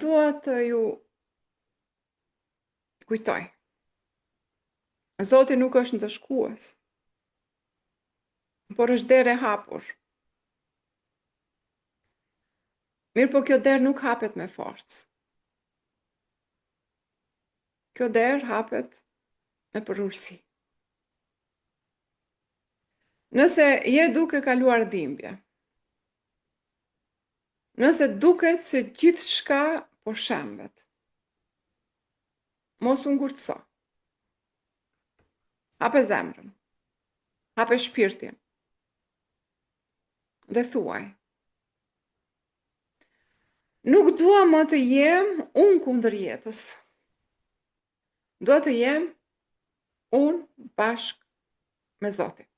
dua të ju kujtoj. Zoti nuk është ndëshkues, por është derë e hapur. Mirë, po kjo derë nuk hapet me forcë. Kjo derë hapet me përulësi. Nëse je duke kaluar dhimbje, nëse duket se gjithë shka po shembet, mos u ngurtëso. Hape zemrën, hape shpirtin, dhe thuaj. Nuk dua më të jem unë kundër jetës. Dua të jem unë bashkë me Zotin.